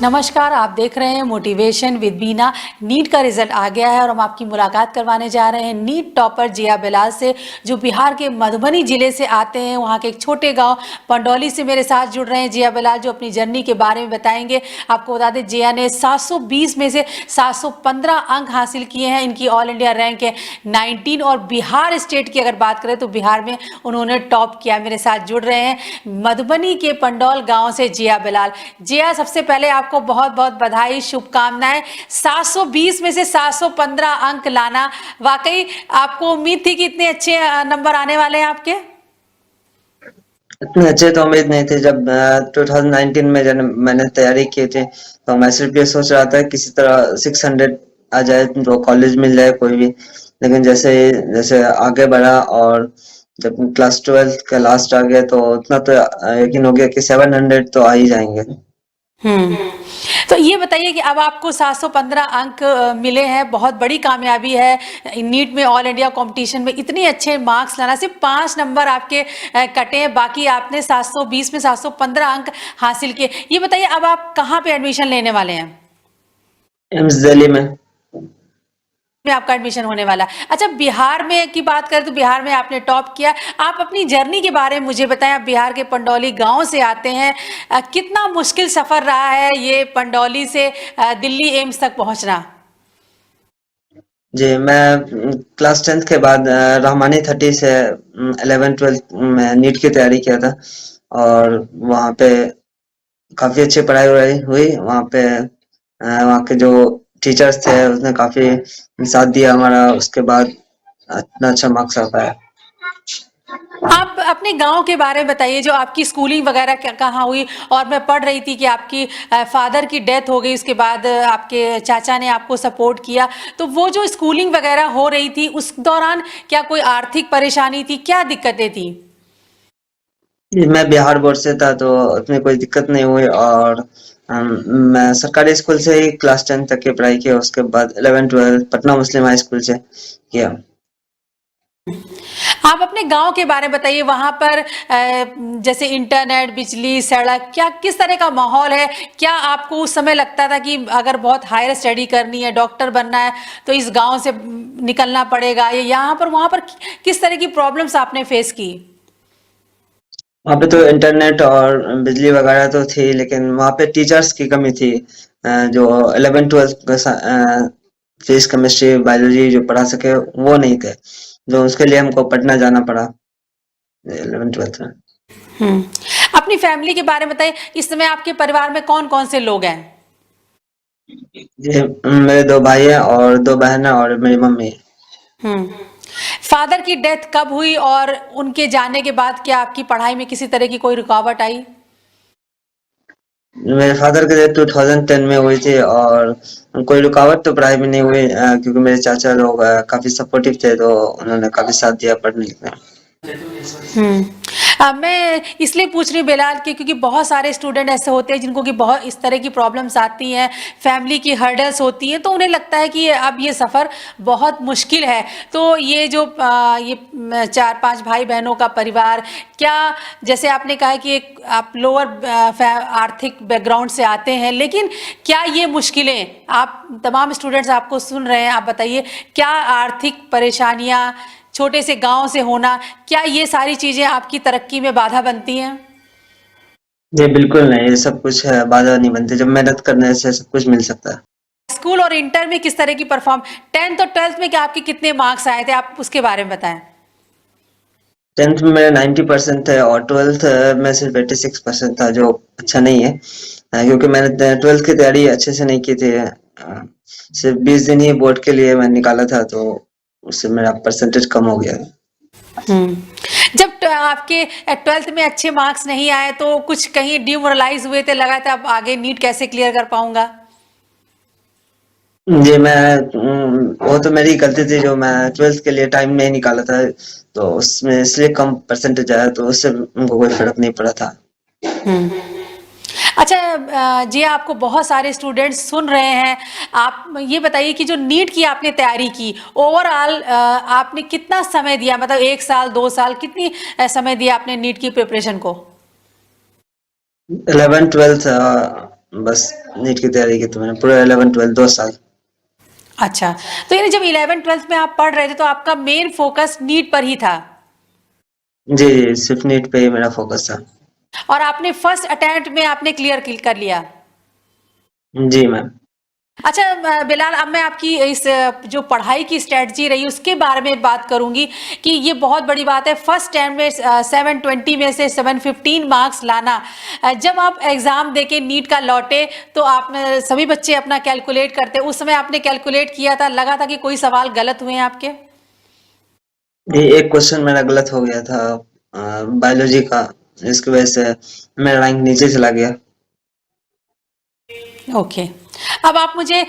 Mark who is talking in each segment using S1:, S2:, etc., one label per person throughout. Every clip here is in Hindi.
S1: नमस्कार, आप देख रहे हैं मोटिवेशन विद बीना। नीट का रिजल्ट आ गया है और हम आपकी मुलाकात करवाने जा रहे हैं नीट टॉपर जिया बेलाल से, जो बिहार के मधुबनी जिले से आते हैं। वहां के एक छोटे गांव पंडौली से मेरे साथ जुड़ रहे हैं जिया बेलाल, जो अपनी जर्नी के बारे में बताएंगे। आपको बता दें, जिया ने 720 में से 715 अंक हासिल किए हैं। इनकी ऑल इंडिया रैंक है 19 और बिहार स्टेट की अगर बात करें तो बिहार में उन्होंने टॉप किया। मेरे साथ जुड़ रहे हैं मधुबनी के पंडौल गाँव से जिया बेलाल। जिया, सबसे पहले आपको बहुत बहुत बधाई, शुभकामनाएं। 720 में से 715 अंक लाना, वाकई आपको उम्मीद थी कि इतने अच्छे नंबर आने वाले हैं आपके?
S2: इतने अच्छे तो उम्मीद नहीं थे। जब 2019 में जब मैंने तैयारी की थी तो मैं सिर्फ ये सोच रहा था किसी तरह 600 आ जाए तो कॉलेज मिल जाए कोई भी। लेकिन जैसे जैसे आगे बढ़ा और जब क्लास 12 का लास्ट आ गया तो उतना तो यकीन हो गया कि 700 तो आ ही जाएंगे।
S1: हम्म। तो ये बताइए कि अब आपको 715 अंक मिले हैं, बहुत बड़ी कामयाबी है। नीट में ऑल इंडिया कंपटीशन में इतने अच्छे मार्क्स लाना, सिर्फ 5 नंबर आपके कटे हैं, बाकी आपने 720 में 715 अंक हासिल किए। ये बताइए, अब आप कहाँ पे एडमिशन लेने वाले हैं?
S2: एम्स दिल्ली
S1: में आपका एडमिशन होने वाला है। अच्छा, बिहार में की बात करें तो बिहार में आपने टॉप किया। आप अपनी जर्नी के बारे में मुझे बताएं। आप बिहार के पंडौली गांव से आते हैं, कितना मुश्किल सफर रहा है ये पंडौली से दिल्ली एम्स तक पहुंचना?
S2: जी। मैं क्लास 10th के बाद रहमानी 30 से 11-12 में नीट की तैयारी किया था और वहाँ पे काफी अच्छी पढ़ाई वढ़ाई हुई। वहाँ पे वहाँ के जो टीचर्स थे उसने काफी साथ दिया हमारा। उसके बाद इतना अच्छा मार्क्स आ पाया।
S1: आप अपने गांव के बारे में बताइए, जो आपकी स्कूलिंग वगैरह कहाँ हुई। और मैं पढ़ रही थी कि आपकी फादर की डेथ हो गई, उसके बाद आपके चाचा ने आपको सपोर्ट किया। तो वो जो स्कूलिंग वगैरह हो रही थी उस दौरान क्या कोई आर्थिक परेशानी थी, क्या दिक्कतें थी?
S2: मैं बिहार बोर्ड से था तो उसमें कोई दिक्कत नहीं हुई और मैं सरकारी स्कूल से ही क्लास 10 तक की पढ़ाई की। उसके बाद 11-12 पटना मुस्लिम हाई स्कूल से किया।
S1: आप अपने गांव के बारे में बताइए, वहां पर जैसे इंटरनेट, बिजली, सड़क, क्या किस तरह का माहौल है? क्या आपको उस समय लगता था कि अगर बहुत हायर स्टडी करनी है, डॉक्टर बनना है, तो इस गांव से निकलना पड़ेगा, या यहाँ पर वहां पर किस तरह की प्रॉब्लम्स आपने फेस की?
S2: वहाँ पे तो इंटरनेट और बिजली वगैरह तो थी, लेकिन वहाँ पे टीचर्स की कमी थी। जो 11-12 का फिजिक्स, केमिस्ट्री, बायोलॉजी जो पढ़ा सके वो नहीं थे, जो उसके लिए हमको पटना जाना पड़ा 11-12 में।
S1: हम्म। अपनी फैमिली के बारे में बताइए, इस समय आपके परिवार में कौन कौन से लोग हैं?
S2: जी, मेरे 2 भाई हैं और 2 बहन हैं और मेरी मम्मी है।
S1: हम्म। फादर की डेथ कब हुई और उनके जाने के बाद क्या आपकी पढ़ाई में किसी तरह की कोई रुकावट आई?
S2: मेरे फादर की डेथ 2010 में हुई थी और कोई रुकावट तो पढ़ाई में नहीं हुई, क्योंकि मेरे चाचा लोग काफी सपोर्टिव थे तो उन्होंने काफी साथ दिया पढ़ने लिखने में।
S1: हम्म। मैं इसलिए पूछ रही हूँ बेलाल कि क्योंकि बहुत सारे स्टूडेंट ऐसे होते हैं जिनको कि बहुत इस तरह की प्रॉब्लम्स आती हैं, फैमिली की हर्डल्स होती हैं, तो उन्हें लगता है कि अब ये सफ़र बहुत मुश्किल है। तो ये जो ये 4-5 भाई बहनों का परिवार, क्या, जैसे आपने कहा कि एक आप लोअर आर्थिक बैकग्राउंड से आते हैं, लेकिन क्या ये मुश्किलें, आप तमाम स्टूडेंट्स आपको सुन रहे हैं, आप बताइए, क्या आर्थिक परेशानियाँ, छोटे से गांव से होना, क्या ये सारी चीजें आपकी तरक्की में बाधा बनती हैं?
S2: जी बिल्कुल नहीं, ये सब कुछ बाधा नहीं बनती। जब मेहनत करने से सब कुछ मिल सकता है।
S1: स्कूल और इंटर में किस तरह की परफॉर्म, 10th और 12th में क्या आपके कितने मार्क्स आए थे, आप उसके बारे में बताएं।
S2: 10th में मेरे 90% थे और 12th में सिर्फ 86% था, जो अच्छा नहीं है। क्योंकि मैंने 12th की तैयारी अच्छे से नहीं की थी। सिर्फ 20 दिन ही बोर्ड के लिए मैं निकाला था तो उससे मेरा परसेंटेज कम हो गया।
S1: हम्म। जब आपके 12th में अच्छे मार्क्स नहीं आए तो कुछ कहीं डिमोरलाइज हुए थे, लगा था अब आगे नीट कैसे क्लियर कर पाऊंगा?
S2: जी वो तो मेरी गलती थी, जो मैं 12th के लिए टाइम नहीं निकाला था तो उसमें इसलिए कम परसेंटेज आया, तो उससे उनको कोई फर्क नहीं पड़ा था।
S1: हम्म। अच्छा, जी, आपको बहुत सारे स्टूडेंट्स सुन रहे हैं। आप ये बताइए कि जो नीट की आपने तैयारी की, ओवरऑल आपने कितना समय दिया, मतलब 1 साल 2 साल, कितनी समय दिया आपने नीट की प्रिपरेशन को?
S2: 11 12 बस नीट की तैयारी की थी मैंने पूरे 11-12 2 साल।
S1: अच्छा, तो यानी जब 11th-12th में आप पढ़ रहे थे तो आपका मेन फोकस नीट पर ही था
S2: जी, सिर्फ नीट पे ही मेरा फोकस था।
S1: और आपने फर्स्ट अटेम्प्ट में आपने क्लियर कर लिया।
S2: जी मैम।
S1: अच्छा बिलाल, अब मैं आपकी इस जो पढ़ाई की स्ट्रेटजी रही उसके बारे में बात करूंगी कि ये बहुत बड़ी बात है फर्स्ट टाइम में 720 में से 715 मार्क्स लाना। जब आप एग्जाम देके नीट का लौटे तो आप सभी बच्चे अपना कैलकुलेट करते, उस समय आपने कैलकुलेट किया था, लगा था कि कोई सवाल गलत हुए हैं आपके?
S2: ये एक क्वेश्चन मेरा गलत हो गया था बायोलॉजी का, इसकी वजह से मेरा रैंक नीचे चला गया।
S1: ओके। अब आप मुझे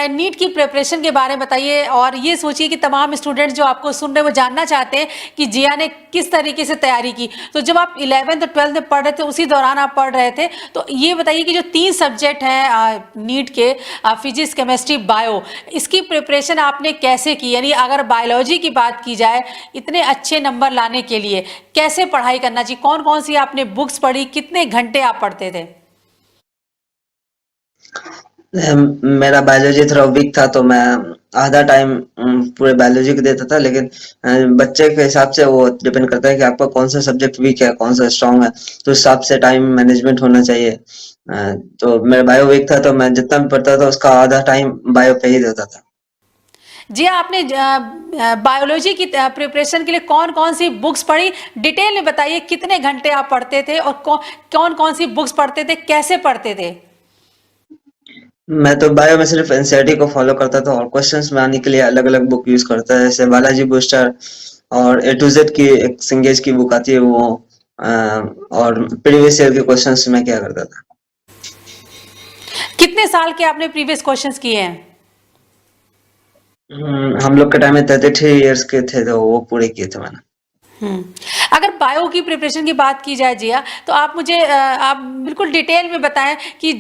S1: नीट की प्रिपरेशन के बारे में बताइए और ये सोचिए कि तमाम स्टूडेंट्स जो आपको सुन रहे हैं वो जानना चाहते हैं कि जिया ने किस तरीके से तैयारी की। तो जब आप 11th और 12th में पढ़ रहे थे उसी दौरान आप पढ़ रहे थे, तो ये बताइए कि जो 3 सब्जेक्ट हैं नीट के, फिजिक्स, केमिस्ट्री, बायो, इसकी प्रिपरेशन आपने कैसे की? यानी अगर बायोलॉजी की बात की जाए, इतने अच्छे नंबर लाने के लिए कैसे पढ़ाई करना चाहिए? कौन-कौन सी आपने बुक्स पढ़ी? कितने घंटे आप पढ़ते थे?
S2: मेरा बायोलॉजी थोड़ा वीक था तो मैं आधा टाइम पूरे बायोलॉजी को देता था, लेकिन बच्चे के हिसाब से वो डिपेंड करता है कि आपका कौन सा सब्जेक्ट वीक है कौन सा स्ट्रांग है, तो उस हिसाब से टाइम मैनेजमेंट होना चाहिए। तो मेरा बायो वीक था तो मैं जितना भी पढ़ता था उसका आधा टाइम बायो पे ही देता था।
S1: जी, आपने बायोलॉजी की प्रिपरेशन के लिए कौन-कौन सी बुक्स पढ़ी? डिटेल में बताइए कितने घंटे आप पढ़ते थे और कौन-कौन सी बुक्स पढ़ते थे, कैसे पढ़ते थे?
S2: मैं तो बायो में सिर्फ एनसीईआरटी को फॉलो करता था और क्वेश्चंस में आने के लिए अलग अलग बुक यूज करता है, जैसे बालाजी बूस्टर और ए टू जेड की एक सिंगेज की बुक आती है वो, और प्रीवियस ईयर के क्वेश्चंस मैं क्या करता था।
S1: कितने साल के आपने प्रीवियस क्वेश्चंस किए हैं?
S2: हम लोग के टाइम में 33 इयर्स के थे तो वो पूरे किए थे मैंने।
S1: अगर बायो की प्रिपरेशन की बात की जाए जिया, तो आप मुझे आप बिल्कुल डिटेल में बताएं कि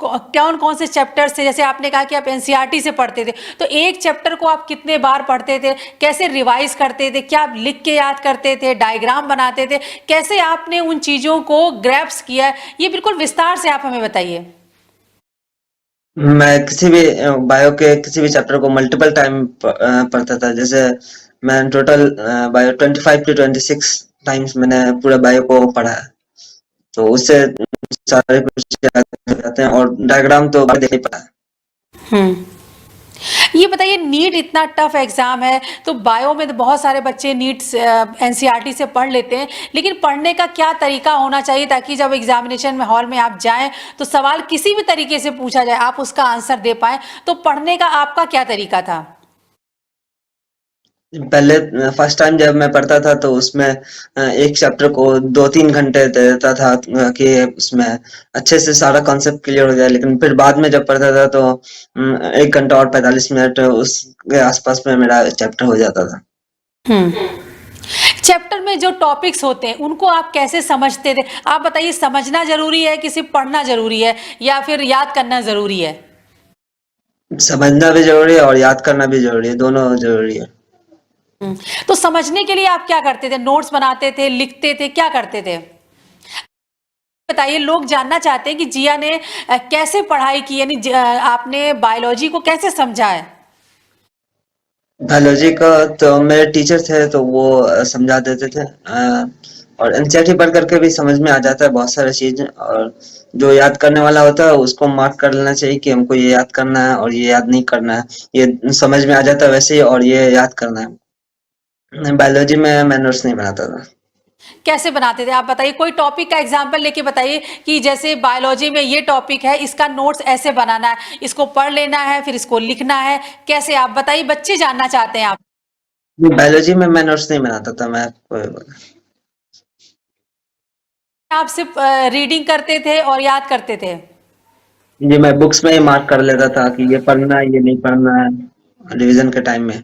S1: कौन-कौन से चैप्टर्स थे? जैसे आपने कहा कि आप एनसीईआरटी से पढ़ते थे, तो एक चैप्टर को आप कितने बार पढ़ते थे? कैसे रिवाइज करते थे? क्या आप लिख के याद करते थे? डायग्राम बनाते थे? कैसे आपने उन चीज़ों को ग्रैप्स किया? ये बिल्कुल विस्तार से आप हमें बताइए।
S2: मैं किसी भी बायो के किसी भी चैप्टर को मल्टीपल टाइम पढ़ता था, जैसे मैं टोटल बायो 25 to 26 टाइम्स मैंने पूरा बायो को पढ़ा है, तो उससे सारे कुछ याद हो जाते हैं और डायग्राम तो देख ही पड़ा है।
S1: हम्म ये बताइए, नीट इतना टफ एग्जाम है तो बायो में तो बहुत सारे बच्चे नीट एनसीईआरटी से पढ़ लेते हैं, लेकिन पढ़ने का क्या तरीका होना चाहिए ताकि जब एग्जामिनेशन में हॉल में आप जाएं तो सवाल किसी भी तरीके से पूछा जाए आप उसका आंसर दे पाए? तो पढ़ने का आपका क्या तरीका था?
S2: पहले फर्स्ट टाइम जब मैं पढ़ता था तो उसमें एक चैप्टर को 2-3 घंटे दे देता था कि उसमें अच्छे से सारा कॉन्सेप्ट क्लियर हो जाए, लेकिन फिर बाद में जब पढ़ता था तो 1 घंटा और 45 मिनट उसके आसपास में मेरा चैप्टर हो जाता था।
S1: हम्म चैप्टर में जो टॉपिक्स होते हैं उनको आप कैसे समझते थे? आप बताइए, समझना जरूरी है कि सिर्फ पढ़ना जरूरी है या फिर याद करना जरूरी है?
S2: समझना भी जरूरी है और याद करना भी जरूरी है, दोनों जरूरी है।
S1: तो समझने के लिए आप क्या करते थे? नोट्स बनाते थे, लिखते थे, क्या करते थे? बताइए, लोग जानना चाहते हैं कि जिया ने कैसे पढ़ाई की, यानी आपने बायोलॉजी को कैसे समझा है?
S2: बायोलॉजी का तो मेरे टीचर थे तो वो समझा देते थे, और एनसीईआरटी पढ़ करके भी समझ में आ जाता है बहुत सारी चीज, और जो याद करने वाला होता है उसको मार्क कर लेना चाहिए कि हमको ये याद करना है और ये याद नहीं करना है, ये समझ में आ जाता है वैसे ही और ये याद करना है। बायोलॉजी में मैं नोट्स नहीं बनाता था।
S1: कैसे बनाते थे आप बताइए? कोई टॉपिक का एग्जांपल लेके बताइए कि जैसे बायोलॉजी में ये टॉपिक है, इसका नोट्स ऐसे बनाना है, इसको पढ़ लेना है, फिर इसको लिखना है, कैसे आप बताइए, बच्चे जानना चाहते हैं आप।
S2: बायोलॉजी में मैं नोट्स नहीं बनाता था, मैं
S1: आप सिर्फ रीडिंग करते थे और याद करते थे?
S2: ये मैं बुक्स में ही मार्क कर लेता था कि ये पढ़ना है ये नहीं पढ़ना है रिवीजन के टाइम में।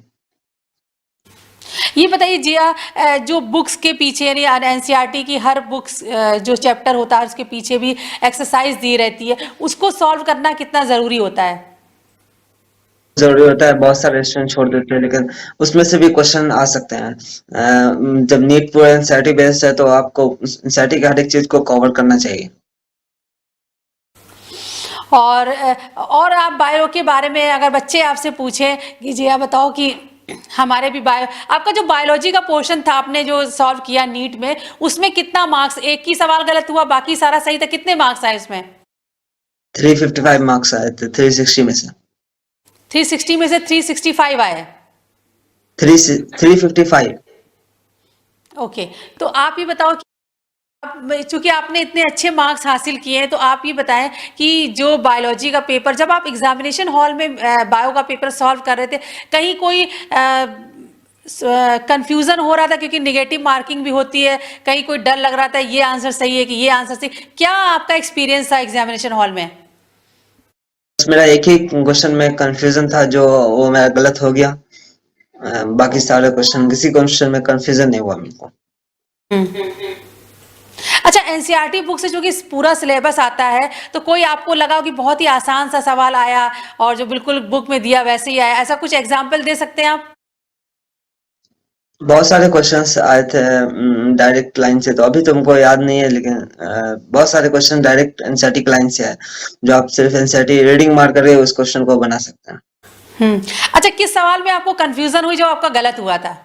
S1: ये बताइए जिया, जो बुक्स के पीछे यानी एनसीईआरटी की हर बुक्स जो चैप्टर होता है उसके पीछे भी एक्सरसाइज दी रहती है, उसको सॉल्व करना कितना जरूरी होता है?
S2: जरूरी होता है, बहुत सारे स्टूडेंट छोड़ देते हैं लेकिन उसमें से भी क्वेश्चन आ सकते हैं। जब नीट पूरा एनसीईआरटी बेस्ड है तो आपको एनसीईआरटी की हर एक चीज को कवर करना चाहिए।
S1: और आप बायो के बारे में अगर बच्चे आपसे पूछें कि जी आप बताओ कि हमारे भी बायो, आपका जो बायोलॉजी का पोर्शन था आपने जो सॉल्व किया नीट में, उसमें कितना मार्क्स, एक ही सवाल गलत हुआ बाकी सारा सही था, कितने मार्क्स आए उसमें?
S2: 355 मार्क्स आए थे 360 में से।
S1: 360 में से 365 आए।
S2: 355।
S1: ओके, तो आप ये बताओ कि चूंकि आपने इतने अच्छे मार्क्स हासिल किए हैं, तो आप ये बताएं कि जो बायोलॉजी का पेपर, जब आप एग्जामिनेशन हॉल में बायो का पेपर सॉल्व कर रहे थे, कहीं कोई कंफ्यूजन हो रहा था? क्योंकि नेगेटिव मार्किंग भी होती है, कहीं कोई डर लग रहा था ये आंसर सही है कि ये आंसर सही, क्या आपका एक्सपीरियंस था एग्जामिनेशन हॉल में?
S2: बस मेरा एक ही क्वेश्चन में कंफ्यूजन था, जो वो मेरा गलत हो गया। बाकी सारे क्वेश्चन, किसी क्वेश्चन में कंफ्यूजन नहीं हुआ मेरे को।
S1: अच्छा, एनसीईआरटी बुक से चूंकि पूरा सिलेबस आता है, तो कोई आपको लगा हो कि बहुत ही आसान सा सवाल आया और जो बिल्कुल बुक में दिया वैसे ही आया, ऐसा कुछ एग्जाम्पल दे सकते हैं आप?
S2: बहुत सारे क्वेश्चंस आए थे डायरेक्ट लाइन से, तो अभी तो हमको याद नहीं है, लेकिन बहुत सारे क्वेश्चन डायरेक्ट एनसीईआरटी की लाइन से है, जो आप सिर्फ एनसीईआरटी रीडिंग मार करके उस क्वेश्चन को बना सकते हैं।
S1: अच्छा, किस सवाल में आपको कंफ्यूजन हुई जो आपका गलत हुआ था?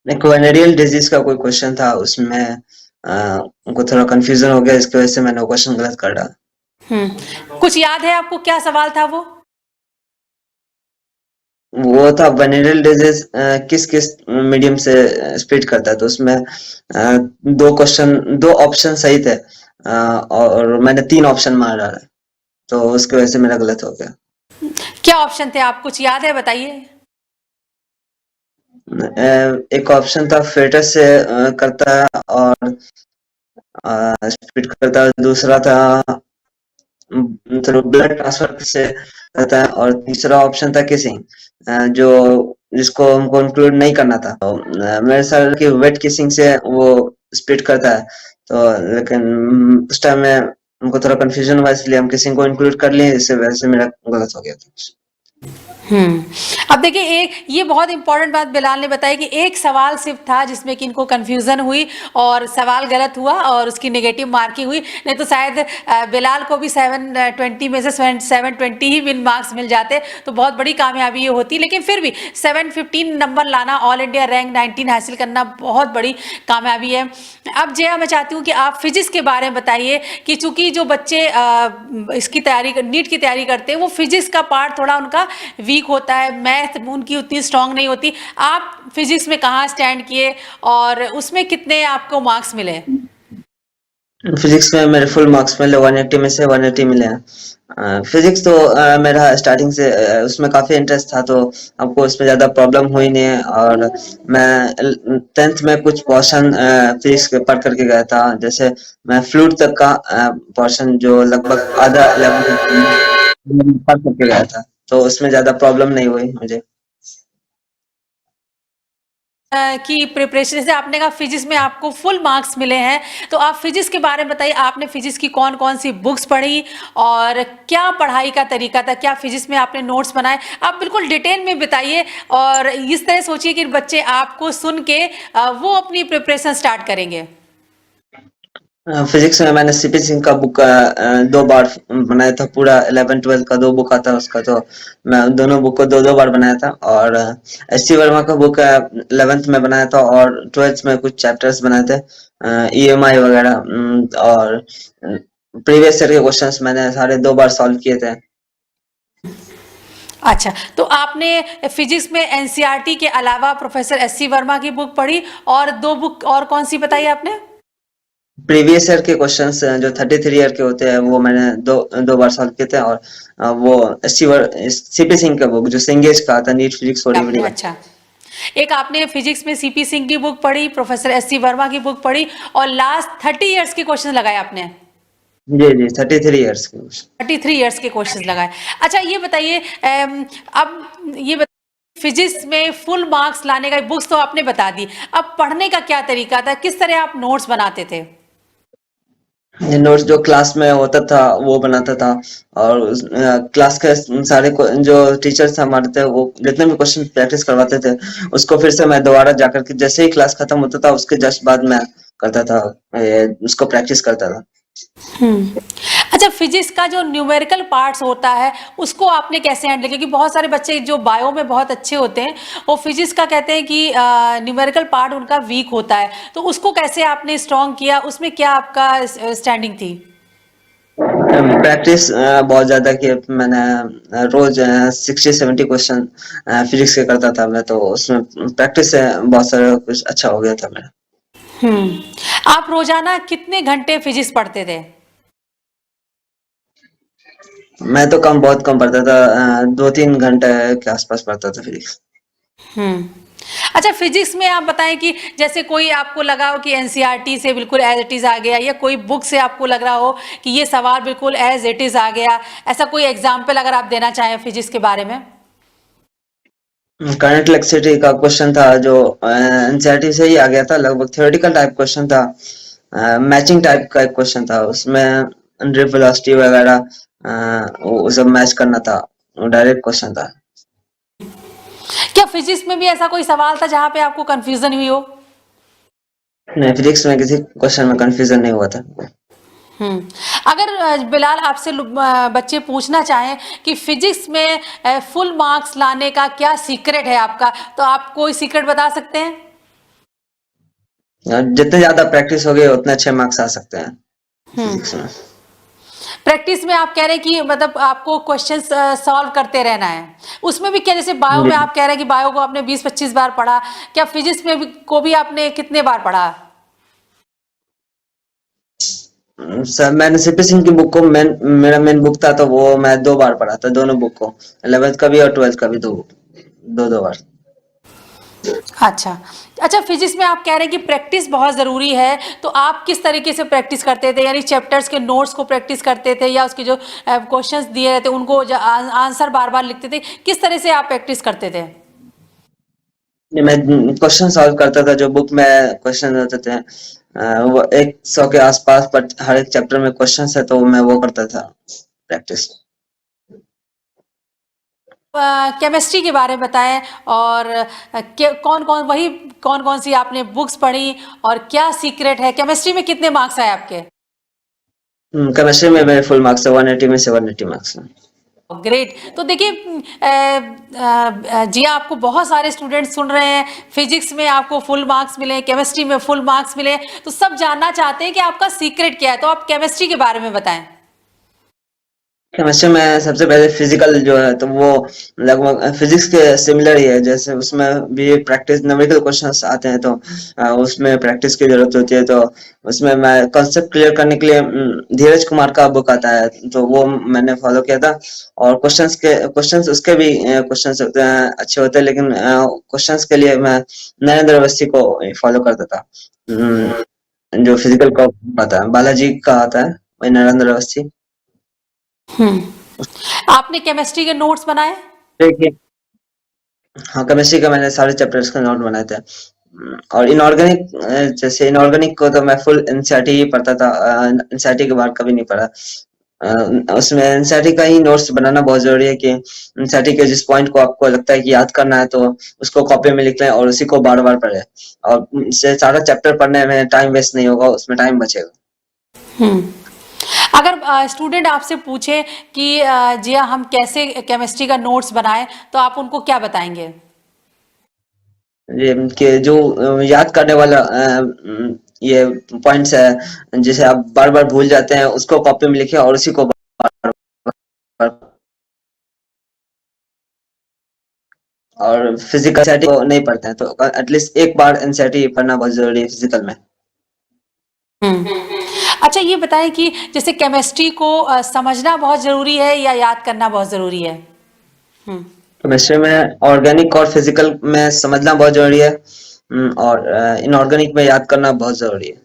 S2: एक वेनेरियल डिजीज का कोई क्वेश्चन था, उसमें उनको थोड़ा कंफ्यूजन हो गया, इसकी वजह से मैंने वो क्वेश्चन गलत कर डाला।
S1: कुछ याद है आपको क्या सवाल था वो?
S2: वो था वेनेरियल डिजीज किस किस मीडियम से स्प्रेड करता है, तो उसमें दो ऑप्शन सही थे, और मैंने 3 ऑप्शन मार डाला, तो उसकी वजह से मेरा गलत हो गया।
S1: क्या ऑप्शन थे, आप कुछ याद है बताइए?
S2: एक ऑप्शन था फेटस से करता है और स्प्लिट करता है, दूसरा था मतलब ब्लड ट्रांसफर से करता है, और तीसरा ऑप्शन था किसिंग, जो जिसको हमको इंक्लूड नहीं करना था। तो मेरे सर की वेट किसिंग से वो स्प्लिट करता है, तो लेकिन उस टाइम में हमको थोड़ा कंफ्यूजन हुआ, इसलिए हम किसिंग को इंक्लूड कर लिए, इससे वजह से मेरा गलत हो गया था।
S1: अब देखिए, एक ये बहुत इंपॉर्टेंट बात बिलाल ने बताई कि एक सवाल सिर्फ था जिसमें कि इनको कंफ्यूजन हुई और सवाल गलत हुआ और उसकी नेगेटिव मार्किंग हुई, नहीं तो शायद बिलाल को भी 720 में से 720 ही मिन मार्क्स मिल जाते, तो बहुत बड़ी कामयाबी ये होती। लेकिन फिर भी 715 नंबर लाना, ऑल इंडिया रैंक 19 हासिल करना बहुत बड़ी कामयाबी है। अब जया, मैं चाहती हूँ कि आप फिजिक्स के बारे में बताइए कि चूंकि जो बच्चे इसकी तैयारी, नीट की तैयारी करते हैं, वो फिजिक्स का पार्ट थोड़ा उनका वीक होता है, मैथ उनकी उतनी स्ट्रांग नहीं होती। आप फिजिक्स में कहाँ स्टैंड किए और उसमें कितने आपको मार्क्स मिले?
S2: फिजिक्स में मेरे फुल मार्क्स मिले, 180 में से 180 मिले हैं। फिजिक्स तो मेरा स्टार्टिंग से उसमें काफी इंटरेस्ट था, तो हमको उसमें ज्यादा प्रॉब्लम हुई नहीं है, और मैं 10th में कुछ पोर्शन फिजिक्स के पढ़ करके गया था, जैसे मैं फ्लूइड तक का पोर्शन जो लगभग आधा लेवल पढ़ करके गया था, तो उसमें ज्यादा प्रॉब्लम नहीं हुई मुझे।
S1: कि प्रिपरेशन से आपने कहा फिजिक्स में आपको फुल मार्क्स मिले हैं, तो आप फिजिक्स के बारे में बताइए, आपने फिजिक्स की कौन कौन सी बुक्स पढ़ी और क्या पढ़ाई का तरीका था, क्या फिजिक्स में आपने नोट्स बनाए? आप बिल्कुल डिटेल में बताइए और इस तरह सोचिए कि बच्चे आपको सुन के वो अपनी प्रिपरेशन स्टार्ट करेंगे।
S2: फिजिक्स में मैंने सीपी सिंह का बुक 2 बार बनाया था, पूरा 11-12 का 2 बुक आता है उसका, तो मैं दोनों बुक को 2-2 बार बनाया था, और एस.सी. वर्मा का बुक 11th में बनाया था, और 12th में कुछ चैप्टर्स बनाए थे, ईएमआई वगैरह, और प्रीवियस ईयर के क्वेश्चंस मैंने सारे 2 बार सॉल्व किए थे।
S1: अच्छा, तो आपने फिजिक्स में एनसीईआरटी के अलावा प्रोफेसर एस.सी. वर्मा की बुक पढ़ी और 2 बुक और कौन सी बताई आपने?
S2: प्रीवियस ईयर के क्वेश्चंस जो 33 ईयर के होते हैं, वो मैंने दो बार सॉल्व किए थे, और वो सीपी सिंह का बुक जो सिंगेज का था, नीट फिजिक्स थोड़ी बड़ी।
S1: अच्छा, एक आपने फिजिक्स में सीपी सिंह की बुक पढ़ी, प्रोफेसर एस.सी. वर्मा की बुक पढ़ी और लास्ट 30 इयर्स के क्वेश्चन लगाए आपने।
S2: जी जी, 33 ईयर्स के।
S1: 33 इयर्स के क्वेश्चन लगाए। अच्छा, ये बताइए, अब ये फिजिक्स में फुल मार्क्स लाने का, बुक्स तो आपने बता दी, अब पढ़ने का क्या तरीका था, किस तरह आप नोट्स बनाते थे?
S2: नोट्स जो क्लास में होता था वो बनाता था, और क्लास के सारे जो टीचर्स हमारे थे, वो जितने भी क्वेश्चन प्रैक्टिस करवाते थे, उसको फिर से मैं दोबारा जाकर के जैसे ही क्लास खत्म होता था उसके जस्ट बाद मैं करता था, उसको प्रैक्टिस करता था।
S1: अच्छा, फिजिक्स का जो न्यूमेरिकल पार्ट्स होता है उसको आपने कैसे हैंडल, क्योंकि बहुत सारे बच्चे जो बायो में बहुत अच्छे होते हैं वो फिजिक्स का कहते हैं कि न्यूमेरिकल पार्ट उनका वीक होता है, तो उसको कैसे आपने स्ट्रॉन्ग किया, उसमें क्या आपका स्टैंडिंग थी?
S2: प्रैक्टिस बहुत ज्यादा की मैंने। रोज 60-70 क्वेश्चन फिजिक्स के करता था मैं, तो उसमें प्रैक्टिस से बहुत सारा कुछ अच्छा हो गया था मेरा।
S1: आप रोजाना कितने घंटे फिजिक्स पढ़ते थे?
S2: मैं तो बहुत कम पढ़ता था, 2-3 घंटे के आसपास पढ़ता था फिजिक्स।
S1: हम्म। अच्छा, फिजिक्स में आप बताएं कि जैसे कोई आपको लगा हो कि एनसीईआरटी से बिल्कुल एज इट इज आ गया, या कोई बुक से आपको लग रहा हो कि ये सवाल बिल्कुल एज इट इज आ गया, ऐसा कोई एग्जाम्पल अगर आप देना चाहें फिजिक्स के बारे में।
S2: करंट इलेक्ट्रिसिटी का क्वेश्चन था जो एनसीईआरटी से ही आ गया था, लगभग थ्योरेटिकल टाइप क्वेश्चन था। मैचिंग टाइप का एक क्वेश्चन था, उसमें ड्रिप वेलोसिटी वगैरह वो सब मैच करना था, डायरेक्ट क्वेश्चन था।
S1: क्या फिजिक्स में भी ऐसा कोई सवाल था जहां पे आपको कंफ्यूजन हुई हो?
S2: नहीं, फिजिक्स में किसी क्वेश्चन में कंफ्यूजन नहीं हुआ था।
S1: अगर बिलाल आपसे बच्चे पूछना चाहें कि फिजिक्स में फुल मार्क्स लाने का क्या सीक्रेट है आपका, तो आप कोई सीक्रेट बता सकते हैं?
S2: जितने ज्यादा प्रैक्टिस होगी उतने अच्छे मार्क्स आ सकते हैं
S1: हम्म।
S2: फिजिक्स में।
S1: प्रैक्टिस में आप कह रहे हैं कि मतलब आपको क्वेश्चंस सॉल्व करते रहना है, उसमें भी क्या, जैसे बायो
S2: जी।
S1: में आप कह रहे हैं कि बायो को आपने 20-25 बार पढ़ा, क्या फिजिक्स में भी को भी आपने कितने बार पढ़ा?
S2: सर, मैंने सीपी सिंह की बुक को मेरा मेन बुक था, तो वो मैं 2 बार पढ़ा था, दोनों बुक को, 11th का भी और 12th का भी, दो दो दो बार।
S1: अच्छा। अच्छा, फिजिक्स में आप कह रहे हैं कि प्रैक्टिस बहुत ज़रूरी है, तो आप किस तरीके से प्रैक्टिस करते थे, यानी चैप्टर्स के नोट्स को प्रैक्टिस करते थे या उसके जो क्वेश्चंस दिए रहते उनको आंसर बार बार लिखते थे, किस तरह से आप प्रैक्टिस करते थे?
S2: मैं क्वेश्चन सॉल्व करता था, जो बुक में क्वेश्चन होते थे, वो 100 के आसपास, बट हर एक चैप्टर में क्वेश्चन है, तो मैं वो करता था प्रैक्टिस।
S1: केमिस्ट्री के बारे में बताएं, और कौन कौन वही कौन कौन सी आपने बुक्स पढ़ी, और क्या सीक्रेट है, केमिस्ट्री में कितने मार्क्स आए आपके?
S2: केमिस्ट्री में मेरे फुल मार्क्स है, 180 में से 180 मार्क्स है।
S1: ग्रेट। तो देखिए जी, आपको बहुत सारे स्टूडेंट्स सुन रहे हैं, फिजिक्स में आपको फुल मार्क्स मिले, केमिस्ट्री में फुल मार्क्स मिले, तो सब जानना चाहते हैं कि आपका सीक्रेट क्या है, तो आप केमिस्ट्री के बारे में बताएं।
S2: केमिस्ट्री में सबसे पहले फिजिकल जो है, तो वो लगभग फिजिक्स के सिमिलर ही है, जैसे उसमें भी प्रैक्टिस न्यूमेरिकल क्वेश्चंस आते हैं, तो उसमें प्रैक्टिस की जरूरत होती है। तो उसमें मैं कॉन्सेप्ट क्लियर करने के लिए धीरज कुमार का बुक आता है, तो वो मैंने फॉलो किया था। और क्वेश्चंस उसके भी क्वेश्चंस अच्छे होते हैं, लेकिन क्वेश्चंस के लिए मैं नरेंद्र अवस्थी को फॉलो करता था। जो फिजिकल का आता है, बालाजी का आता है, वही नरेंद्र अवस्थी।
S1: आपने केमिस्ट्री के नोट्स बनाए?
S2: देखिए, हाँ, केमिस्ट्री का मैंने सारे चैप्टर्स का नोट बनाए थे। और इनऑर्गेनिक, जैसे इनऑर्गेनिक को तो मैं फुल एनसीईआरटी ही पढ़ता था, एनसीईआरटी के बाहर कभी नहीं पढ़ा। उसमें एनसीईआरटी का ही नोट्स बनाना बहुत जरूरी है, कि एनसीईआरटी के जिस पॉइंट को आपको लगता है कि याद करना है, तो उसको कॉपी में लिख लें और उसी को बार बार पढ़े, और से सारा चैप्टर पढ़ने में टाइम वेस्ट नहीं होगा, उसमें टाइम बचेगा।
S1: अगर स्टूडेंट आपसे पूछे कि जी हम कैसे केमिस्ट्री का नोट्स बनाएं, तो आप उनको क्या बताएंगे?
S2: ये कि जो याद करने वाला ये पॉइंट्स है, जिसे आप बार बार भूल जाते हैं, उसको कॉपी में लिखे और उसी को बार बार। और फिजिकल एनसीईआरटी को नहीं पढ़ते हैं, तो एटलीस्ट एक बार एनसीईआरटी पढ़ना बहुत जरूरी है फिजिकल में।
S1: अच्छा, ये बताएं कि जैसे केमिस्ट्री को समझना बहुत ज़रूरी है या याद करना बहुत ज़रूरी है?
S2: केमिस्ट्री में ऑर्गेनिक और फिजिकल में समझना बहुत जरूरी है, और इनऑर्गेनिक में याद करना बहुत जरूरी है।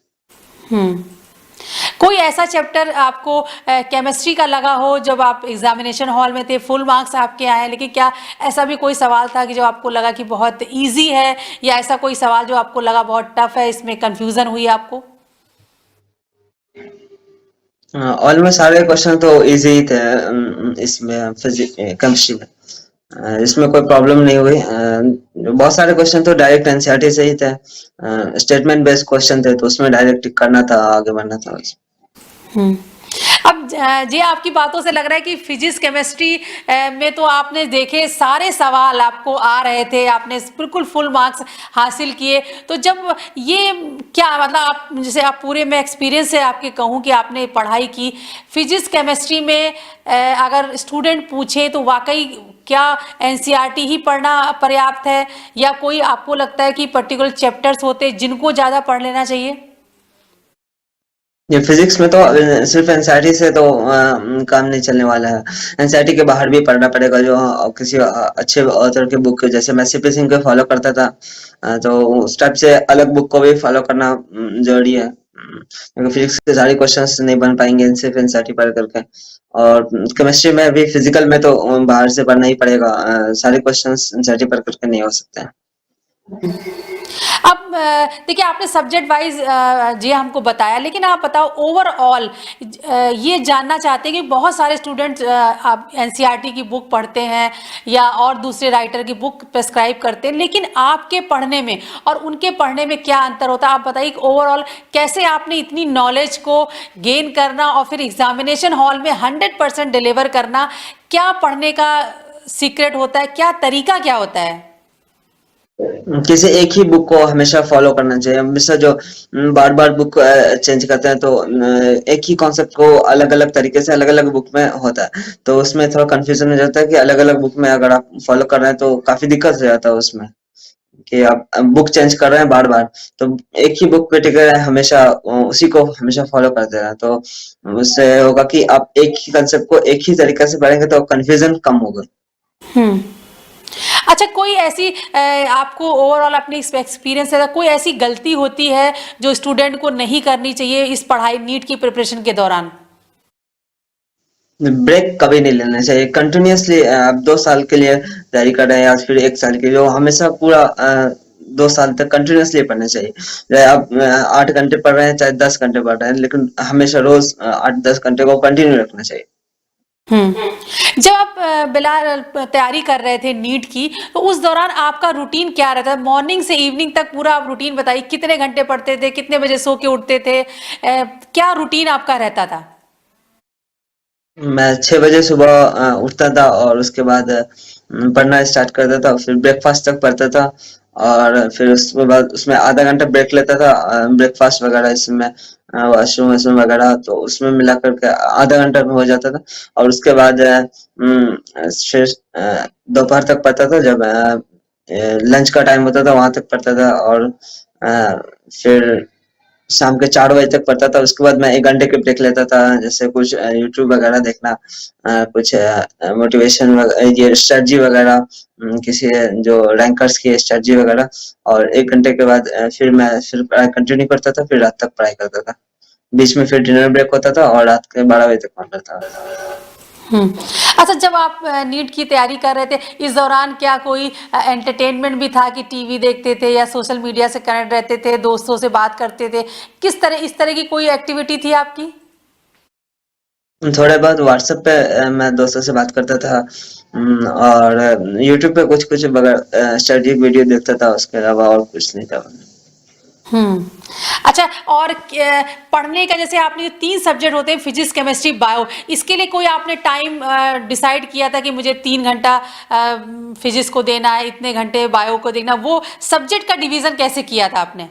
S1: कोई ऐसा चैप्टर आपको केमिस्ट्री का लगा हो जब आप एग्जामिनेशन हॉल में थे, फुल मार्क्स आपके आए, लेकिन क्या ऐसा भी कोई सवाल था कि जो आपको लगा कि बहुत इजी है, या ऐसा कोई सवाल जो आपको लगा बहुत टफ है, इसमें कंफ्यूजन हुई आपको?
S2: ऑलमोस्ट सारे क्वेश्चन तो इजी ही थे, इसमें फिजिक्स केमिस्ट्री में, इसमें कोई प्रॉब्लम नहीं हुई। बहुत सारे क्वेश्चन तो डायरेक्ट एनसीईआरटी से ही थे, स्टेटमेंट बेस्ड क्वेश्चन थे, तो उसमें डायरेक्ट करना था, आगे बढ़ना था बस।
S1: अब जी आपकी बातों से लग रहा है कि फिजिक्स केमिस्ट्री में तो आपने देखे सारे सवाल आपको आ रहे थे, आपने बिल्कुल फुल मार्क्स हासिल किए। तो जब ये क्या मतलब आप जैसे आप पूरे में एक्सपीरियंस से आपके कहूँ कि आपने पढ़ाई की फिजिक्स केमिस्ट्री में, अगर स्टूडेंट पूछे तो वाकई क्या एनसीईआरटी ही पढ़ना पर्याप्त है, या कोई आपको लगता है कि पर्टिकुलर चैप्टर्स होते हैं जिनको ज़्यादा पढ़ लेना चाहिए?
S2: ये फिजिक्स में तो सिर्फ एनसीईआरटी से तो काम नहीं चलने वाला है। एनसीईआरटी के बाहर भी पढ़ना पड़ेगा, जो किसी अच्छे ऑथर के बुक, जैसे मैं सीपी सिंह को फॉलो करता था, तो उस टाइप से अलग बुक को भी फॉलो करना जरूरी है, क्योंकि फिजिक्स के सारे क्वेश्चंस नहीं बन पाएंगे सिर्फ एनसीईआरटी पढ़ करके। और केमिस्ट्री में भी, फिजिकल में तो बाहर से पढ़ना ही पड़ेगा, सारे क्वेश्चंस एनसीईआरटी पढ़ करके नहीं हो सकते हैं।
S1: अब देखिए आपने सब्जेक्ट वाइज जी हमको बताया, लेकिन आप बताओ ओवरऑल ये जानना चाहते हैं कि बहुत सारे स्टूडेंट्स आप एनसीईआरटी की बुक पढ़ते हैं या और दूसरे राइटर की बुक प्रेस्क्राइब करते हैं, लेकिन आपके पढ़ने में और उनके पढ़ने में क्या अंतर होता है? आप बताइए ओवरऑल कैसे आपने इतनी नॉलेज को गेन करना और फिर एग्जामिनेशन हॉल में 100% डिलीवर करना, क्या पढ़ने का सीक्रेट होता है, क्या तरीका क्या होता है?
S2: किसी एक ही बुक को हमेशा फॉलो करना चाहिए। हमेशा जो बार बार बुक चेंज करते हैं, तो एक ही कॉन्सेप्ट को अलग अलग तरीके से अलग अलग बुक में होता है, तो उसमें थोड़ा कंफ्यूजन हो जाता है कि अलग अलग बुक में अगर आप फॉलो कर रहे हैं तो काफी दिक्कत हो जाता है उसमें, कि आप बुक चेंज कर रहे हैं बार बार, तो एक ही बुक पे टिके रहे हमेशा, उसी को हमेशा फॉलो करते रहे, तो उससे होगा कि आप एक ही कंसेप्ट को एक ही तरीके से पढ़ेंगे तो कंफ्यूजन कम होगा।
S1: हम्म। अच्छा, कोई ऐसी आपको ओवरऑल अपनी एक्सपीरियंस है, कोई ऐसी गलती होती है जो स्टूडेंट को नहीं करनी चाहिए इस पढ़ाई नीट की प्रिपरेशन के दौरान?
S2: ब्रेक कभी नहीं लेना चाहिए। कंटिन्यूअसली आप 2 साल के लिए तैयारी कर रहे हैं या फिर 1 साल के लिए, वो हमेशा पूरा 2 साल तक कंटिन्यूअसली पढ़ना चाहिए। चाहे आप 8 घंटे पढ़ रहे हैं, चाहे 10 घंटे पढ़ रहे हैं, लेकिन हमेशा रोज 8-10 घंटे को कंटिन्यू रखना चाहिए।
S1: जब आप बिलाल तैयारी कर रहे थे नीट की, तो उस दौरान आपका रूटीन क्या रहता है? मॉर्निंग से इवनिंग तक पूरा आप रूटीन बताइए, कितने घंटे पढ़ते थे, कितने बजे सो के उठते थे, क्या रूटीन आपका रहता था?
S2: मैं 6 बजे सुबह उठता था, और उसके बाद पढ़ना स्टार्ट करता था, फिर ब्रेकफास्ट तक पढ़ता था, और फिर उसके बाद उसमें आधा घंटा ब्रेक लेता था, ब्रेकफास्ट वगैरह, इसमें वॉशरूम वॉशरूम वगैरह, तो उसमें मिला करके आधा घंटा में हो जाता था। और उसके बाद फिर दोपहर तक पढ़ता था, जब लंच का टाइम होता था वहां तक पढ़ता था, और फिर शाम के 4 बजे तक पढ़ता था। उसके बाद मैं 1 घंटे की ब्रेक लेता था, जैसे कुछ यूट्यूब वगैरह देखना, कुछ मोटिवेशन ये स्ट्रेटजी वगैरह, किसी जो रैंकर्स की स्ट्रेटजी वगैरह, और 1 घंटे के बाद फिर मैं फिर पढ़ाई कंटिन्यू करता था, फिर रात तक पढ़ाई करता था। बीच में फिर डिनर ब्रेक होता था, और रात के 12 बजे तक पढ़ता था।
S1: हम्म। अच्छा, जब आप नीट की तैयारी कर रहे थे, इस दौरान क्या कोई एंटरटेनमेंट भी था कि टीवी देखते थे या सोशल मीडिया से कनेक्ट रहते थे, दोस्तों से बात करते थे, किस तरह इस तरह की कोई एक्टिविटी थी आपकी?
S2: थोड़े बहुत व्हाट्सएप पे मैं दोस्तों से बात करता था, और यूट्यूब पे कुछ कुछ स्टडी वीडियो देखता था, उसके अलावा और कुछ नहीं था।
S1: हम्म। अच्छा, और पढ़ने का जैसे आपने जो 3 सब्जेक्ट होते हैं फिजिक्स केमिस्ट्री बायो, इसके लिए कोई आपने टाइम डिसाइड किया था कि मुझे 3 घंटा फिजिक्स को देना है, इतने घंटे बायो को देना, वो सब्जेक्ट का डिवीजन कैसे किया था आपने?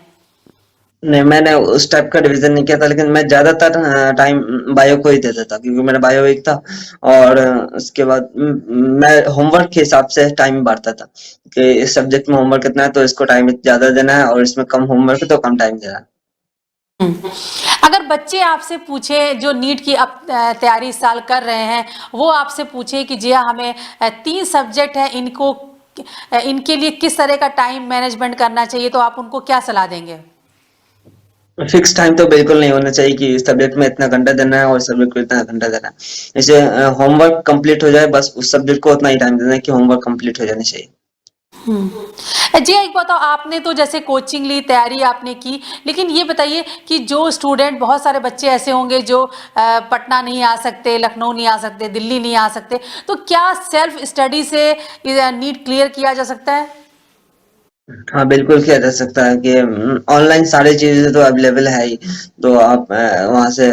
S2: नहीं, मैंने उस टाइप का डिवीजन नहीं किया था, लेकिन मैं ज्यादातर टाइम बायो को ही देता था, क्योंकि मेरा बायो वीक था। और उसके बाद मैं होमवर्क के हिसाब से टाइम बांटता था, कि इस सब्जेक्ट में होमवर्क कितना है तो इसको टाइम ज्यादा देना है, और इसमें कम होमवर्क है तो कम टाइम देना है।
S1: हम्म। अगर बच्चे आपसे पूछे जो नीट की अब तैयारी इस साल कर रहे हैं, वो आपसे पूछे कि जी हाँ, हमें 3 सब्जेक्ट है, इनको इनके लिए किस तरह का टाइम मैनेजमेंट करना चाहिए, तो आप उनको क्या सलाह देंगे?
S2: फिक्स टाइम तो बिल्कुल नहीं होना चाहिए, कि इस सब्जेक्ट में इतना घंटा देना है और सब्जेक्ट को इतना घंटा देना है। इसे होमवर्क कंप्लीट हो जाए, बस उस सब्जेक्ट को उतना ही टाइम देना है कि होमवर्क कंप्लीट हो जाना चाहिए।
S1: जी एक बताओ, आपने तो जैसे कोचिंग ली, तैयारी आपने की, लेकिन ये बताइए कि जो स्टूडेंट, बहुत सारे बच्चे ऐसे होंगे जो पटना नहीं आ सकते, लखनऊ नहीं आ सकते, दिल्ली नहीं आ सकते, तो क्या सेल्फ स्टडी से नीट क्लियर किया जा सकता है?
S2: हाँ, बिल्कुल किया जा सकता है, कि ऑनलाइन सारी चीजें तो अवेलेबल है ही, तो आप वहां से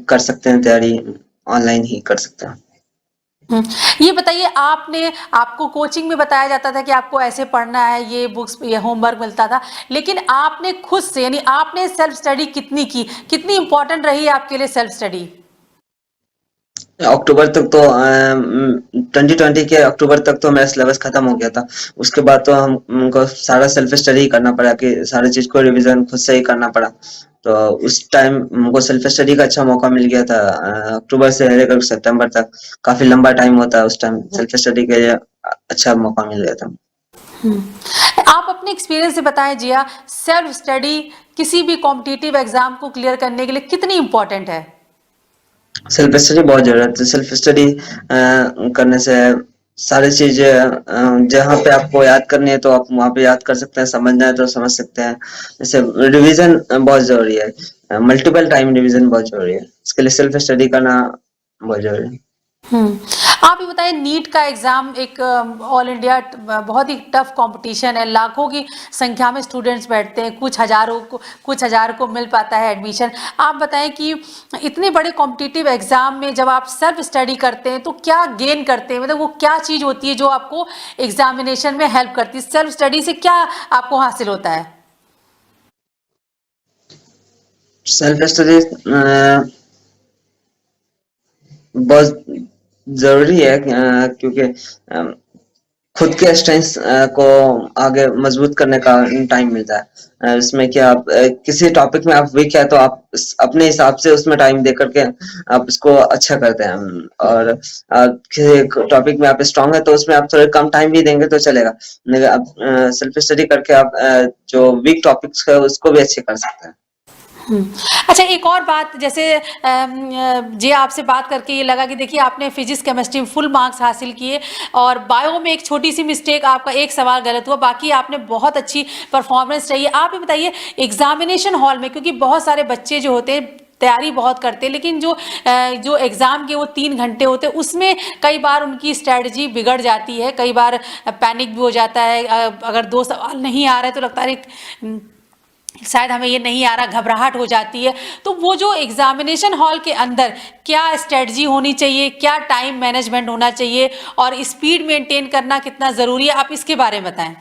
S2: कर सकते हैं तैयारी, ऑनलाइन ही कर सकते हैं।
S1: ये बताइए आपको कोचिंग में बताया जाता था कि आपको ऐसे पढ़ना है, ये बुक्स ये होमवर्क मिलता था, लेकिन आपने खुद से यानी आपने सेल्फ स्टडी कितनी की, कितनी इंपॉर्टेंट रही आपके लिए सेल्फ स्टडी?
S2: अक्टूबर तक तो 2020 के अक्टूबर तक तो मेरा सिलेबस खत्म हो गया था। उसके बाद तो हमको सारा सेल्फ स्टडी ही करना पड़ा कि सारी चीज को रिवीजन खुद से ही करना पड़ा। तो उस टाइम हमको सेल्फ स्टडी का अच्छा मौका मिल गया था। अक्टूबर से लेकर सितंबर तक काफी लंबा टाइम होता है, उस टाइम सेल्फ स्टडी के लिए अच्छा मौका मिल गया था।
S1: आप अपने एक्सपीरियंस से बताएं जिया, सेल्फ स्टडी किसी भी कॉम्पिटिटिव एग्जाम को क्लियर करने के लिए कितनी इंपॉर्टेंट है?
S2: सेल्फ स्टडी बहुत जरूरत है। सेल्फ स्टडी करने से सारी चीजें जहाँ पे आपको याद करनी है तो आप वहाँ पे याद कर सकते हैं, समझना है तो समझ सकते हैं। जैसे रिवीजन बहुत जरूरी है, मल्टीपल टाइम रिवीजन बहुत जरूरी है, इसके लिए सेल्फ स्टडी करना बहुत जरूरी है।
S1: आप ये बताइए, नीट का एग्जाम एक ऑल इंडिया बहुत ही टफ कंपटीशन है, लाखों की संख्या में स्टूडेंट्स बैठते हैं, कुछ हजार को मिल पाता है एडमिशन। आप बताएं कि इतने बड़े कॉम्पिटिटिव एग्जाम में जब आप सेल्फ स्टडी करते हैं तो क्या गेन करते हैं, मतलब वो क्या चीज होती है जो आपको एग्जामिनेशन में हेल्प करती है? सेल्फ स्टडी से क्या आपको हासिल होता है?
S2: सेल्फ स्टडी बहुत जरूरी है, क्योंकि खुद के स्ट्रेंथ को आगे मजबूत करने का टाइम मिलता है। इसमें क्या आप किसी टॉपिक में आप वीक है तो आप अपने हिसाब से उसमें टाइम दे करके आप इसको अच्छा करते हैं, और किसी टॉपिक में आप स्ट्रांग है तो उसमें आप थोड़ा कम टाइम भी देंगे तो चलेगा, लेकिन आप सेल्फ स्टडी करके आप जो वीक टॉपिक्स है उसको भी अच्छे कर सकते हैं।
S1: अच्छा, एक और बात, जैसे जी आपसे बात करके ये लगा कि देखिए आपने फिजिक्स केमिस्ट्री में फुल मार्क्स हासिल किए और बायो में एक छोटी सी मिस्टेक, आपका एक सवाल गलत हुआ, बाकी आपने बहुत अच्छी परफॉर्मेंस रही है। आप ये बताइए एग्जामिनेशन हॉल में, क्योंकि बहुत सारे बच्चे जो होते हैं तैयारी बहुत करते हैं, लेकिन जो एग्जाम के वो 3 घंटे होते हैं उसमें कई बार उनकी स्ट्रेटजी बिगड़ जाती है, कई बार पैनिक भी हो जाता है। अगर 2 सवाल नहीं आ रहे तो लगता है शायद हमें ये नहीं आ रहा, घबराहट हो जाती है। तो वो जो एग्जामिनेशन हॉल के अंदर क्या स्ट्रेटजी होनी चाहिए, क्या टाइम मैनेजमेंट होना चाहिए और स्पीड मेंटेन करना कितना जरूरी है, आप इसके बारे में बताएं।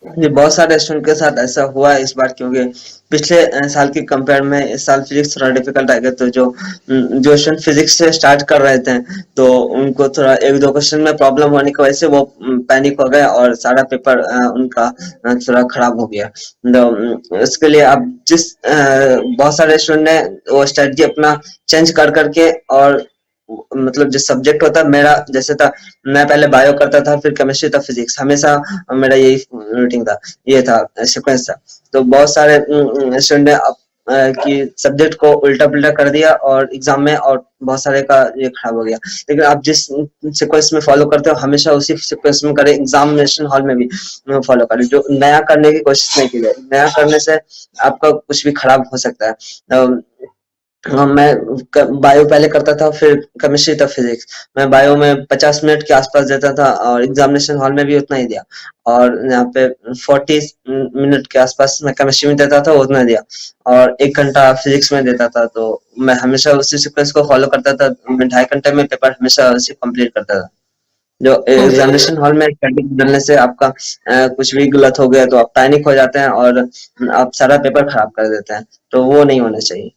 S2: ये बहुत सारे स्टूडेंट के साथ ऐसा हुआ है इस बार, क्योंकि पिछले साल के कंपेयर में इस साल फिजिक्स थोड़ा डिफिकल्ट आ गया। तो जो स्टूडेंट फिजिक्स से स्टार्ट कर रहे थे तो उनको थोड़ा 1-2 क्वेश्चन में प्रॉब्लम होने की वजह से वो पैनिक हो गए और सारा पेपर उनका थोड़ा खराब हो गया। तो इसके लिए आप बहुत सारे स्टूडेंट ने वो स्ट्रेटजी अपना चेंज कर करके, और मतलब जो सब्जेक्ट होता मेरा जैसे था, मैं पहले बायो करता था, फिर केमिस्ट्री, तब फिजिक्स, हमेशा मेरा यही रूटीन था, ये था सीक्वेंस था। तो बहुत सारे स्टूडेंट ने कि सब्जेक्ट को उल्टा पुल्टा कर दिया और एग्जाम में, और बहुत सारे का ये खराब हो गया। लेकिन आप जिस सीक्वेंस में फॉलो करते हो हमेशा उसी सीक्वेंस में करें, एग्जामिनेशन हॉल में भी फॉलो करें। जो नया करने की कोशिश नहीं की जाए, नया करने से आपका कुछ भी खराब हो सकता है। मैं बायो पहले करता था, फिर केमिस्ट्री, तब फिजिक्स। मैं बायो में 50 मिनट के आसपास देता था और एग्जामिनेशन हॉल में भी उतना ही दिया, और यहाँ पे 40 मिनट के आसपास मैं केमिस्ट्री में देता था, उतना दिया, और 1 घंटा फिजिक्स में देता था। तो मैं हमेशा उसी सीक्वेंस को फॉलो करता था। मैं 2.5 घंटे में पेपर हमेशा उसी कंप्लीट करता था। जो एग्जामिनेशन हॉल में स्टैटिक बदलने से आपका कुछ भी गलत हो गया तो आप पैनिक हो जाते हैं और आप सारा पेपर खराब कर देते हैं, तो वो नहीं होना चाहिए।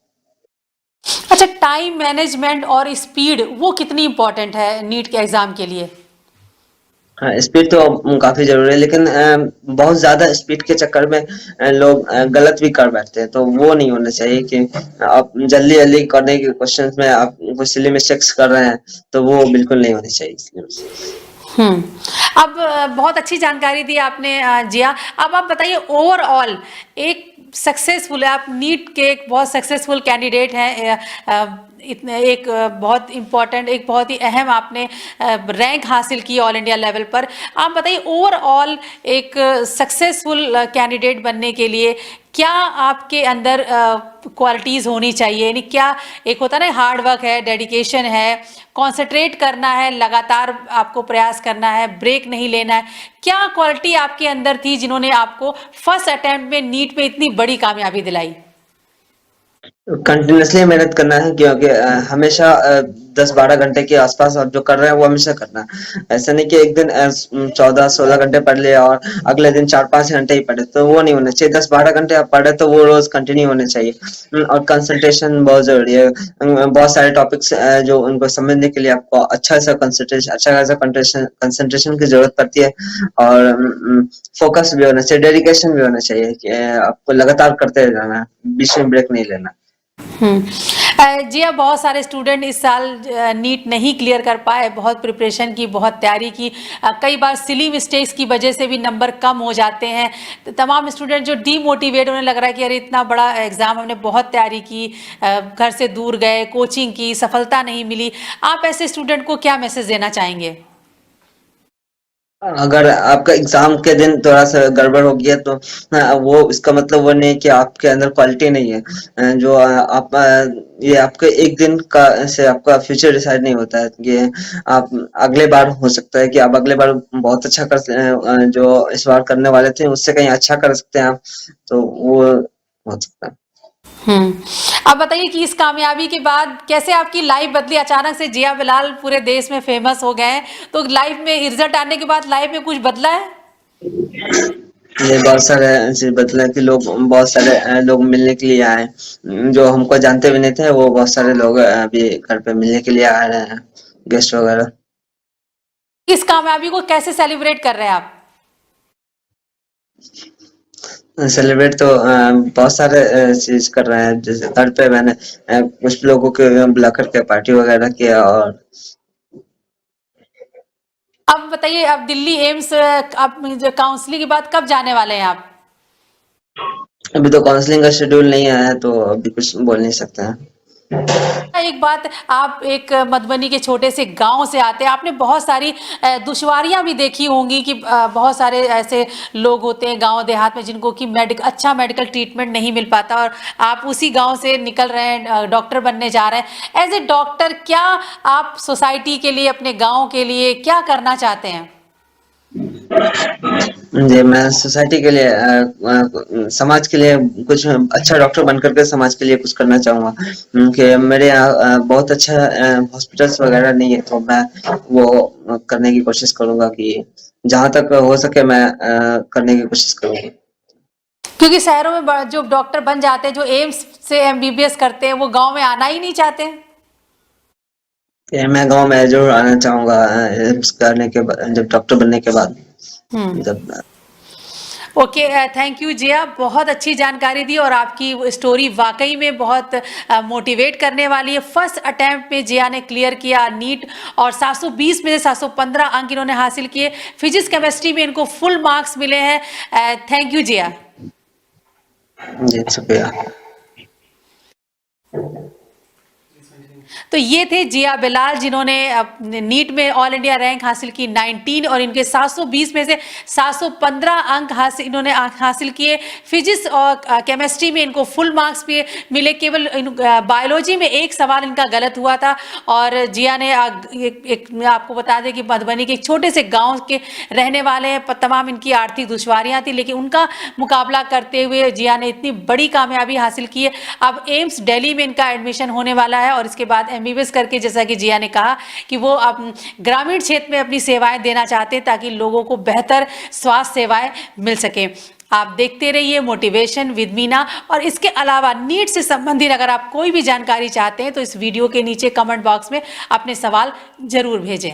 S1: अच्छा, टाइम मैनेजमेंट और स्पीड वो कितनी इंपॉर्टेंट है नीट के एग्जाम के लिए?
S2: हाँ, स्पीड तो काफी जरूरी है, लेकिन बहुत ज्यादा स्पीड के चक्कर में लोग गलत भी कर बैठते हैं, तो वो नहीं होना चाहिए कि आप जल्दी जल्दी करने के क्वेश्चन में आप कुछ सिली मिस्टेक्स कर रहे हैं, तो वो बिल्कुल नहीं होनी चाहिए।
S1: अब बहुत अच्छी जानकारी दी आपने जिया। अब आप बताइए ओवरऑल एक सक्सेसफुल, आप नीट के एक बहुत सक्सेसफुल कैंडिडेट हैं, इतने एक बहुत इम्पॉर्टेंट, एक बहुत ही अहम आपने रैंक हासिल की ऑल इंडिया लेवल पर। आप बताइए ओवरऑल एक सक्सेसफुल कैंडिडेट बनने के लिए क्या आपके अंदर क्वालिटीज़ होनी चाहिए, यानी क्या एक होता है ना, हार्ड वर्क है, डेडिकेशन है, कंसंट्रेट करना है, लगातार आपको प्रयास करना है, ब्रेक नहीं लेना है, क्या क्वालिटी आपके अंदर थी जिन्होंने आपको फर्स्ट अटेम्प्ट में नीट में इतनी बड़ी कामयाबी दिलाई?
S2: कंटिन्यूअसली मेहनत करना है, क्योंकि हमेशा 10-12 घंटे के आसपास आप जो कर रहे हैं वो हमेशा करना है। ऐसा नहीं कि एक दिन 14-16 घंटे पढ़ लिया और अगले दिन 4-5 घंटे ही पढ़े, तो वो नहीं होना चाहिए। 10-12 घंटे आप पढ़े तो वो रोज कंटिन्यू होने चाहिए। और कंसंट्रेशन बहुत जरूरी है। बहुत सारे टॉपिक्स जो उनको समझने के लिए आपको अच्छा खासा कंसंट्रेशन की जरूरत पड़ती है। और फोकस भी होना चाहिए, डेडिकेशन भी होना चाहिए कि आपको लगातार करते रहना है, बीच में ब्रेक नहीं लेना।
S1: जी हाँ, बहुत सारे स्टूडेंट इस साल नीट नहीं क्लियर कर पाए, बहुत प्रिपरेशन की, बहुत तैयारी की, कई बार सिली मिस्टेक्स की वजह से भी नंबर कम हो जाते हैं। तो तमाम स्टूडेंट जो डीमोटिवेट होने लग रहा है कि अरे इतना बड़ा एग्ज़ाम हमने बहुत तैयारी की, घर से दूर गए, कोचिंग की, सफलता नहीं मिली। आप ऐसे स्टूडेंट को क्या मैसेज देना चाहेंगे?
S2: अगर आपका एग्जाम के दिन थोड़ा सा गड़बड़ हो गया तो वो इसका मतलब वो नहीं है कि आपके अंदर क्वालिटी नहीं है। जो ये आपके एक दिन का से आपका फ्यूचर डिसाइड नहीं होता है। ये आप अगले बार हो सकता है कि आप अगले बार बहुत अच्छा जो इस बार करने वाले थे उससे कहीं अच्छा कर सकते हैं आप, तो वो हो सकता है।
S1: अब बताइए कि इस कामयाबी के बाद कैसे आपकी लाइफ बदली? अचानक से जिया बिलाल पूरे देश में फेमस हो गए हैं, तो लाइफ में रिजल्ट आने के बाद लाइफ में कुछ बदला है?
S2: ये बहुत सारे ऐसे बदला कि बहुत सारे लोग मिलने के लिए आए, जो हमको जानते भी नहीं थे, वो बहुत सारे लोग अभी घर पे मिलने के लिए आ रहे हैं, गेस्ट वगैरह।
S1: इस कामयाबी को कैसे सेलिब्रेट कर रहे हैं आप?
S2: सेलिब्रेट तो बहुत सारे चीज कर रहे हैं, जैसे घर पे मैंने कुछ लोगों को बुला करके पार्टी वगैरह किया। और
S1: अब बताइए, अब दिल्ली एम्स अब काउंसलिंग के बाद कब जाने वाले हैं आप?
S2: अभी तो काउंसलिंग का शेड्यूल नहीं आया है, तो अभी कुछ बोल नहीं सकते हैं।
S1: एक बात, आप एक मधुबनी के छोटे से गांव से आते हैं, आपने बहुत सारी दुश्वारियां भी देखी होंगी कि बहुत सारे ऐसे लोग होते हैं गांव देहात में जिनको कि अच्छा मेडिकल ट्रीटमेंट नहीं मिल पाता, और आप उसी गांव से निकल रहे हैं, डॉक्टर बनने जा रहे हैं। एज ए डॉक्टर क्या आप सोसाइटी के लिए, अपने गांव के लिए क्या करना चाहते हैं?
S2: जी, मैं सोसाइटी के लिए समाज के लिए कुछ अच्छा डॉक्टर बन करके समाज के लिए कुछ करना चाहूँगा। कि मेरे यहाँ बहुत अच्छा हॉस्पिटल्स वगैरह नहीं है, तो मैं वो करने की कोशिश करूँगा कि जहाँ तक हो सके मैं करने की कोशिश करूँगा।
S1: क्योंकि शहरों में जो डॉक्टर बन जाते हैं, जो एम्स से एमबीबीएस करते हैं, वो गांव में आना ही नहीं चाहते हैं।
S2: कि मैं गाँव में ज़रूर आना चाहूँगा एम्स करने के बाद, जब डॉक्टर बनने के बाद। जब
S1: ओके, थैंक यू जिया, बहुत अच्छी जानकारी दी, और आपकी स्टोरी वाकई में बहुत मोटिवेट करने वाली है। फर्स्ट अटेम्प्ट में जिया ने क्लियर किया नीट, और 720 में से 715 अंक इन्होंने हासिल किए। फिजिक्स केमिस्ट्री में इनको फुल मार्क्स मिले हैं। थैंक यू जिया।
S2: जी, शुक्रिया।
S1: तो ये थे जिया बिलाल, जिन्होंने नीट में ऑल इंडिया रैंक हासिल की 19, और इनके 720 में से 715 अंक इन्होंने हासिल किए। फिजिक्स और केमिस्ट्री में इनको फुल मार्क्स भी मिले, केवल बायोलॉजी में एक सवाल इनका गलत हुआ था। और जिया ने मैं आपको बता दें कि मधुबनी के एक छोटे से गाँव के रहने वाले हैं, तमाम इनकी आर्थिक दुश्वारियाँ थी, लेकिन उनका मुकाबला करते हुए जिया ने इतनी बड़ी कामयाबी हासिल की है। अब एम्स दिल्ली में इनका एडमिशन होने वाला है, और इसके बाद एमबीबीएस करके, जैसा कि जिया ने कहा कि वो अब ग्रामीण क्षेत्र में अपनी सेवाएं देना चाहते हैं, ताकि लोगों को बेहतर स्वास्थ्य सेवाएं मिल सके। आप देखते रहिए मोटिवेशन विद मीना, और इसके अलावा नीट से संबंधित अगर आप कोई भी जानकारी चाहते हैं तो इस वीडियो के नीचे कमेंट बॉक्स में अपने सवाल जरूर भेजें।